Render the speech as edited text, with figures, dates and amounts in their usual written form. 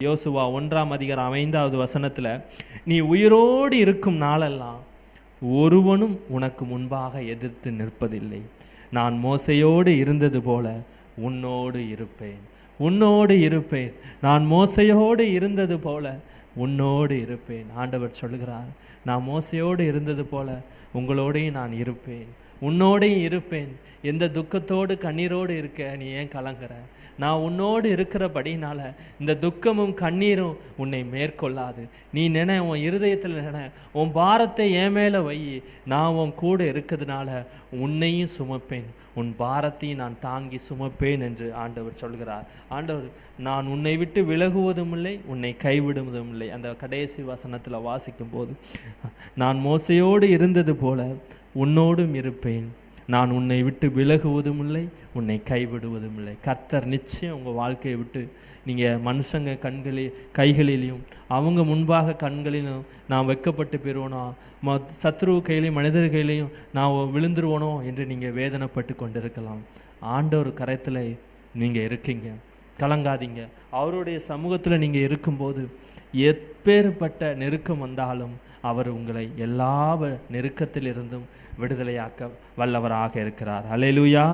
யோசுவா 1:5 நீ உயிரோடு இருக்கும் நாளெல்லாம் ஒருவனும் உனக்கு முன்பாக எதிர்த்து நிற்பதில்லை. நான் மோசையோடு இருந்தது போல உன்னோடு இருப்பேன், உன்னோடு இருப்பேன். நான் மோசையோடு இருந்தது போல உன்னோடு இருப்பேன். ஆண்டவர் சொல்கிறார், நான் மோசையோடு இருந்தது போல உங்களோடையும் நான் இருப்பேன், உன்னோடையும் இருப்பேன். எந்த துக்கத்தோடு கண்ணீரோடு இருக்க நீ ஏன் கலங்குற? நான் உன்னோடு இருக்கிறபடினால இந்த துக்கமும் கண்ணீரும் உன்னை மேற்கொள்ளாது. நீ நினை, உன் இருதயத்தில் நினை, உன் பாரத்தை என் மேலே வை. நான் உன் கூட இருக்கிறதுனால உன்னையும் சுமப்பேன், உன் பாரத்தையும் நான் தாங்கி சுமப்பேன் என்று ஆண்டவர் சொல்கிறார். ஆண்டவர், நான் உன்னை விட்டு விலகுவதும் இல்லை, உன்னை கைவிடுவதும் இல்லை. அந்த கடைசி வசனத்தில் வாசிக்கும் போது, நான் மோசையோடு இருந்தது போல உன்னோடும் இருப்பேன், நான் உன்னை விட்டு விலகுவதும் இல்லை, உன்னை கைவிடுவதும் இல்லை. கர்த்தர் நிச்சயம் உங்கள் வாழ்க்கையை விட்டு, நீங்கள் மனுஷங்க கைகளிலையும் அவங்க முன்பாக கண்களிலும் நான் வெட்கப்பட்டு போயிடுவோனோ, சத்ரு கையிலையும் மனிதர் கையிலையும் நான் விழுந்துருவோனோ என்று நீங்கள் வேதனைப்பட்டு கொண்டிருக்கலாம். ஆண்டவர் கரத்தில் நீங்கள் இருக்கீங்க, கலங்காதீங்க. அவருடைய சமூகத்தில் நீங்கள் இருக்கும்போது எப்பேற்பட்ட நெருக்கம் வந்தாலும் அவர் உங்களை எல்லா நெருக்கத்திலிருந்தும் விடுதலையாக்க வல்லவராக இருக்கிறார். அல்லேலூயா.